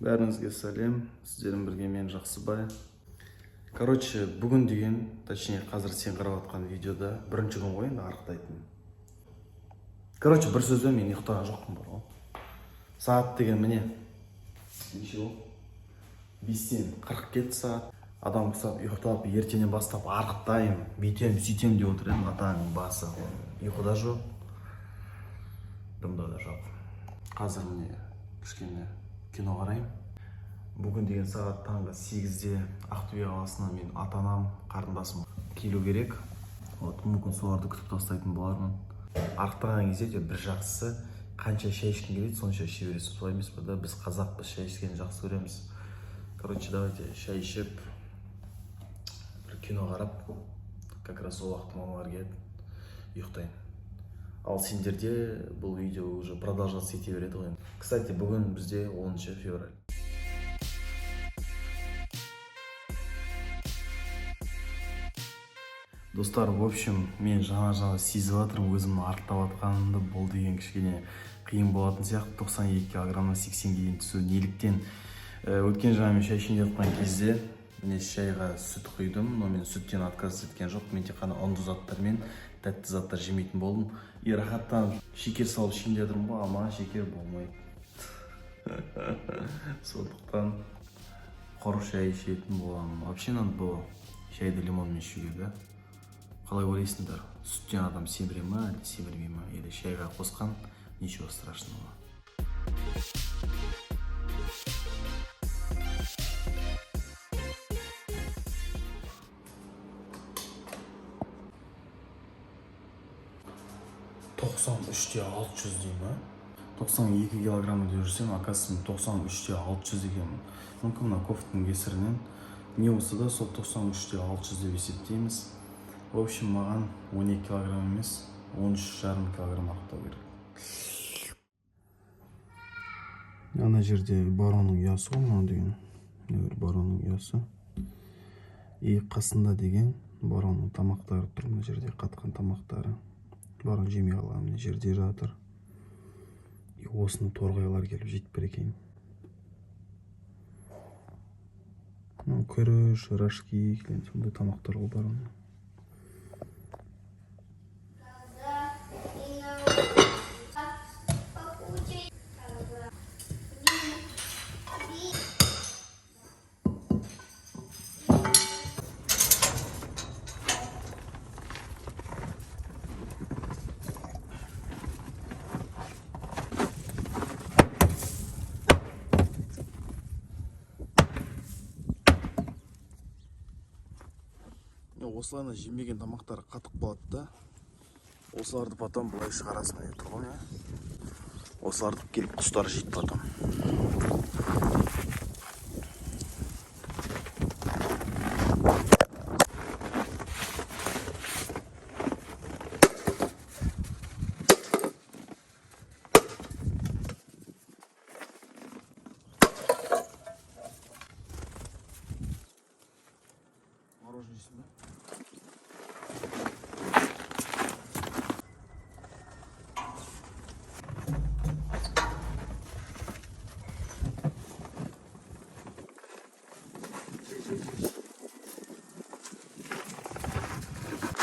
Бәріңізге сәлем, сіздермен бірге мен Жақсыбай. Короче, бүгін деген, точнее, қазір сен қарап жатқан видеода бірінші күн ғой енді арықтайтын. Короче, бір сөзбен мен ұйықтаған жоқпын бар ғой. Сағат деген міне. Неше ол? 5-тен 40 кетті сағат. Адам құсап ұйықтап, ертеңнен бастап арықтайым, бүйтем, сөйтем деп отыр едім, атаның басы. Ұйқыда жоқ. Дымда да жоқ. Қазір міне кішкене кино қараймын. Бүгін деген сағат таңғы 8-де Ақтөбе қаласына мен ата-анам, қарындасым келу керек. Вот, мүмкін соларды күтіп тастайтын болармын. Арықтаған кезде бір жақсысы, қанша шай ішкің келеді, сонша іше бересің. Солай емес пе да, біз қазақпыз, шай ішкенді жақсы көреміз. Короче, давайте шай ішіп, бір кино қарап, как раз ол уақыт мамалар келеді, ұйықтайын. Ал сендерде бұл видео уже продолжаться ете береді ғой. Кстати, бүгін бізде 10 февраль. Достар, в общем, мен жаңа сезіп жатырмын, өзімнің арықтап жатқанымды. Бұл деген кішкене қиын болатын сияқты, 92 килограммнан 80-ге дейін түсу. Неліктен? Өткен жаңа мен шай ішейін деп жатқан кезде міне шайға сүт құйдым, но мен сүттен отказ еткен жоқ. Мен тек қана ұнды заттар мен тәтті заттар жемейтін болдым. И рахаттанып шекер салып ішейін деп жатырмын ғой, ама шекер болмайды. Сондықтан құр шай ішетін боламын. Вообще надо было шайды лимонмен ішуге, да? Қалай ойлайсыңдар? Сүттен адам семіре ма, әлде семірмей ма? Или шайға қосқан, ничего страшного. «93-те 600 дей ма? 92 килограмм деп жүрсем, оказывается, 93-те 600 екенмін. Мүмкін мына кофтың кесірінен не болса да сол 93-те 600 деп есептейміз. В общем, маған 12 килограмм емес, 13,5 килограмм ақтау керек. Ана жерде баронның ұясы ғой, мынау деген. Баронның ұясы. И қасында деген баронның тамақтары тұр, мына жерде қатқан тамақтары. Барон жемей қалған мына жерде жатыр. И осыны торғайлар келіп жейді бір екен. Күріш, рашки, сондай тамақтар ғой баронның. Осыларына жемеген тамақтары қатық болады да. Осыларды потом былай шығарасың деп тұр ғой. Осыларды келіп құстар жейді потом. Мороженое жейсің бе?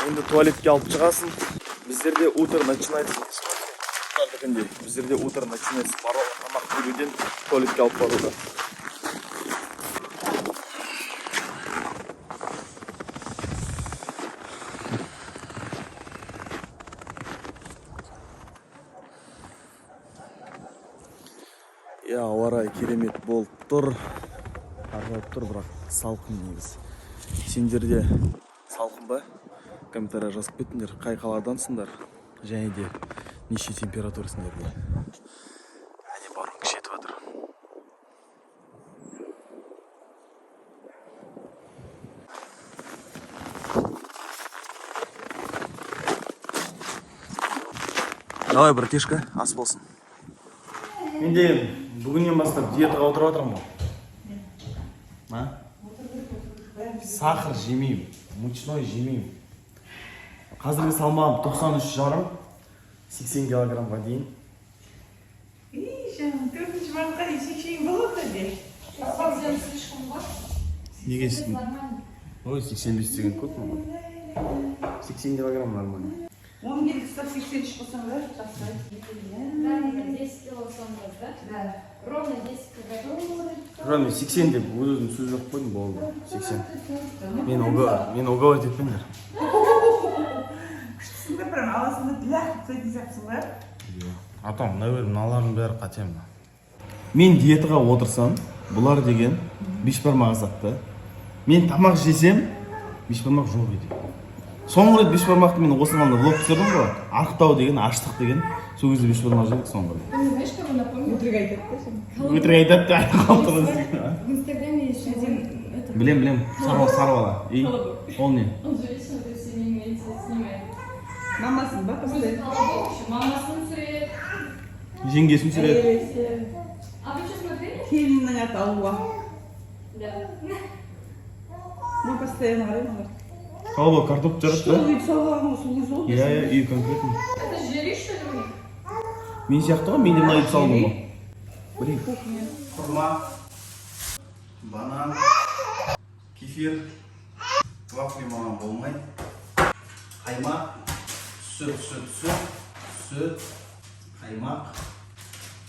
Енді туалетке алып шығасын. Біздерде утро начинается. Біздерде утро начинается. Баруға тамақ беруден туалетке алып баруда. Я, ауа-райы керемет болып тұр. Аралап тұр, бірақ салқын негіз. Сендерде салқын ба? Комментария жазып кетіңдер, қай қаладансыңдар, және де неше температура сендерде. Әне барон кіші етіп жатыр. Давай, братишка, ас болсын. Мен деген бүгіннен бастап диетаға отырып жатырмын ғой. Сахар жемеймін, мучной жемеймін. Қазіргі салмағым 93,5, 80 килограммға дейін. Ишан, 4-ші марқа 80 болады де. Неге Это нормально. Ой, 85 деген көп маған. 80 килограмм нормально. 10 келгісі 83 болсаң да тастайды. Да, надо 10 кило сонда, да? Да. Ровно 10 килограмм. Кроме 80 деп өзім сөз жоқ қойдым, болды. 80. Мен уговаривать етпеңдер. Күштісінде прям аласында бляқ ұқсайтын сияқтысың ба? Атам, мына бер мыналардың бәрі қатем. Мен диетаға отырсам, бұлар деген бешбармақ азапты. Мен тамақ жесем, бешбармақ жоқ еді. Соңғы рет бешбармақты мен осы маңда влог түсірдім ғой. Арықтау деген, аштық деген. Сол кезде бешбармақ жедік соңғы рет. Ты не знаешь, кого напомнил? Өтірік айтады да сен. Өтірік айтады да қалтымыз. В Инстаграме есть один... это, Білем, сары бала. И ол не? Он же вечно это все снимает. Мамасын ба? Просто колобок еще, мамасын сурет. Жеңгесін сүреді. А вы что смотрели? Келіннің аты Алуа. Да. Мен постоянно қараймын олар. Қалба картоп жарады Что да? үй салған сол кез ол? Иә, үй конкретно. Это жюри, что ли, у них? Мен сияқты ғой, мен де мына үй салдым ғой. Білейін. Кухня. Құрма, банан, кефир, вафли маған болмайды. Қаймақ, сүт, қаймақ.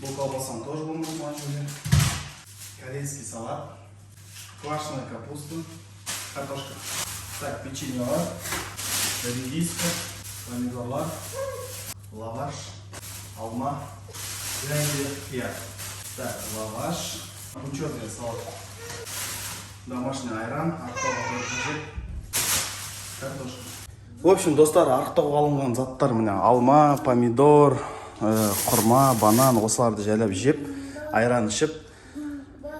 Бұл колбасам тоже болмайды маған жерде. Корейский салат, квашеная капуста, картошка. Так, печенье бар, редиска, помидорлар, лаваш, алма, және қияр. Так, лаваш, учетный салат, домашний айран, арықтауға қажет, картошка. В общем, достар, арықтауға алынған заттар міне алма, помидор, құрма, банан, осыларды жайлап жеп, айран ішіп,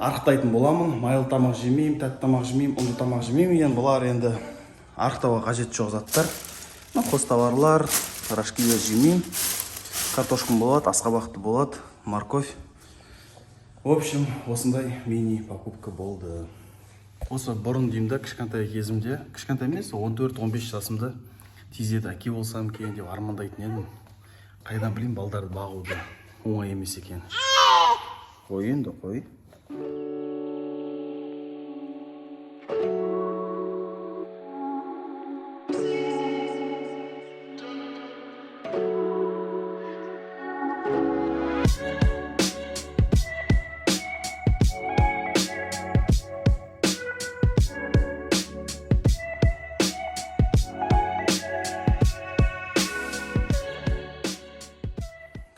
арықтайтын боламын. Майлы тамақ жемеймін, тәтті тамақ жемеймін, ұнды тамақ жемеймін. Бұлар енді арықтауға қажет жоқ заттар. Қос товарлар, рожкилер жемеймін. Картошкам болады, асқабақты болады, морковь. В общем, осындай мини покупка болды. Осы бұрын деймді, кішкентай кезімде, кішкентай емес, 14-15 жасымда тезеді әке болсам екен деп армандайтын едім. Қайдан білейін, балдарды бағуды оңай емес екен. Қой енді, қой.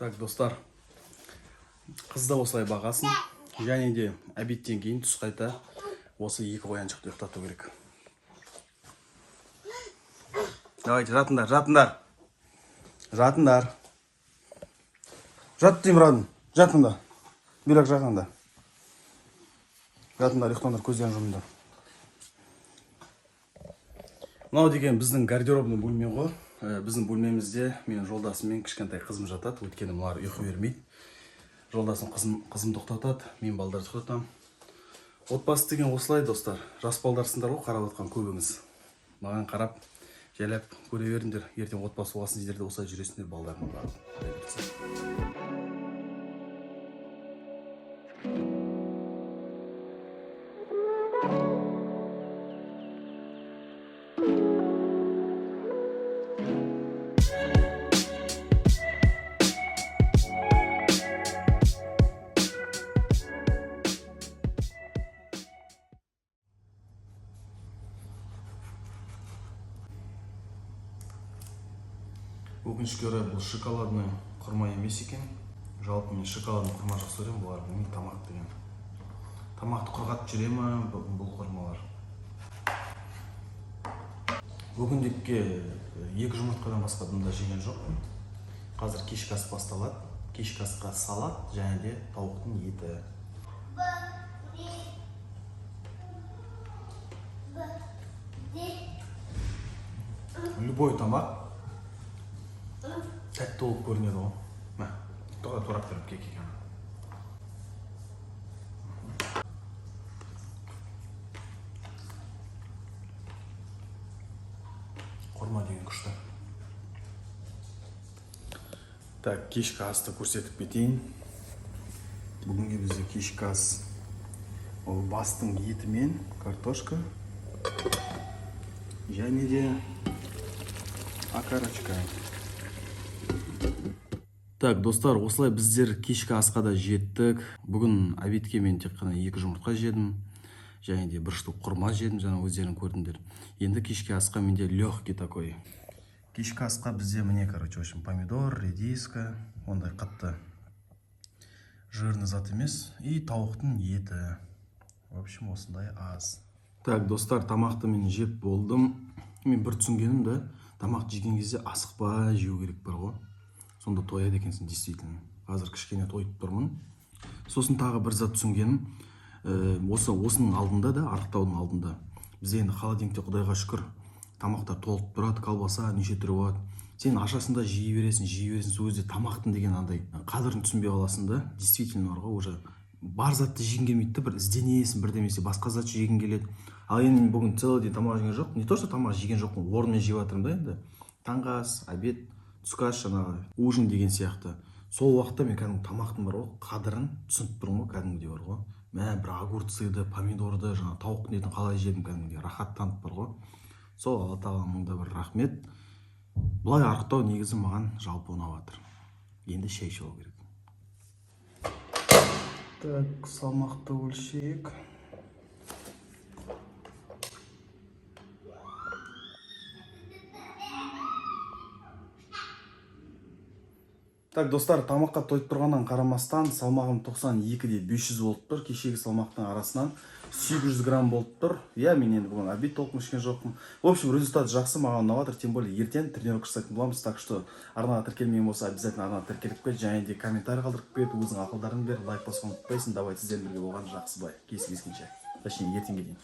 Так, достар, қызда осылай бағасын, және де обедтен кейін түс қайта осы екі қояншықты ұйықтату керек. Давайте, жатыңдар. Жат деймін, радым. Жатыңдар. Бүйрек жағыңдар. Жатыңдар, ұйықтаңдар, көзден жұмыңдар. Мынау деген біздің гардеробный бөлме ғой. Біздің бөлмемізде менің жолдасым мен кішкентай қызым жатады. Өйткені бұлар ұйқы бермейді. Жолдасым қызым тоқтатады, мен балдарды тоқтатамын. Отбасы деген осылай, достар. Жас балдарсыңдар ғой, қарап отқан көбіңіз. Маған қарап, жайлап көре беріңдер. Ертең отбасы болсын, сіздер де осылай жүресіңдер, балдарың бар. Өкінішке орай бұл шоколадный құрма емес екен. Жалпы мен шоколадный құрма жақсы көремін, бұлар білмеймін тамақ деген. Тамақты құрғатып жүре ма бұл құрмалар. Бүгіндікке 2 жұмыртқадан басқа бұнда жеген жоқпын. Қазір кешкі ас басталады. Кешкі асқа салат және де тауықтың еті. Любой тамақ тәтті болып көрінеді ғой. Мә, турап тұрып кек екен. Құрма деген күшті. Так, кешкі асты көрсетіп кетейін. Бүгінге бізде кешкі ас Ол бастың еті мен картошка. Және де окорочка. Так, достар, осылай біздер кешкі асқа да жеттік. Бүгін обедке мен тек қана 2 жұмыртқа жедім. Және де 1 штук құрма жедім, жаңа өздерің көрдіңдер. Енді кешкі асқа менде легкий такой. Кешкі асқа бізде міне, короче, в общем, помидор, редиска, ондай қатты жирный зат емес. И тауықтың еті. В общем, осындай аз. Так, достар, тамақты мен жеп болдым. Мен бір түсінгенім да, тамақ жеген кезде асықпай жеу керек бар ғой. Сонда тояды екенсің, действительно. Қазір кішкене тойып тұрмын. Сосын тағы бір зат түсінгенім, осының алдында да, арықтаудың алдында. Бізде енді холодильникте, құдайға шүкір, тамақтар толып тұрады, колбаса, неше түрі болады. Сен ашасында жей бересің, сол кезде тамақтың деген андай қадірін түсінбей қаласың да, действительно бар ғой, уже бар затты жеген келмейді, бір ізденесің, бірдемесе басқа зат жеген келеді. Ал енді бүгін целый день тамақ жеген жоқ. Не то, что тамақ жеген жоқпын, орнымен жеп жатырмын да енді. Таңғы ас, обед, түскі ас, жаңағы ужин деген сияқты. Сол уақытта мен кәдімгі тамақтың бар ғой, қадірін түсініп тұрмын ғой, кәдімгідей бар ғой. Мә, бір огурцыды, помидорды, жаңағы тауықтың етін қалай жедім, кәдімгідей рахаттанып бар ғой. Сол Алла тағаланың да бір рахмет. Бұлай арықтау негізі маған жалпы ұнап жатыр. Енді шай ішу керек. Так, салмақты өлшейік. Так, достар, тамаққа тойып тұрғаннан қарамастан салмағым 92-де 500 болып тұр. Кешегі салмақтың арасынан 800 грамм болып тұр. Я, мен енді бүгін обед толық ішкен жоқпын. В общем, результат жақсы, маған ұнап жатыр. Тем более ертең тренировка жасайтын боламыз. Так что арнаға тіркелмеген болса, обязательно арнаға тіркеліп кет, және де комментарий қалдырып кет, өзің ақылдарың бер, лайк басуын ұмытпайсың. Давай сіздермен бірге болған жақсы бай. Кескенше. Точнее, ертеңге дейін.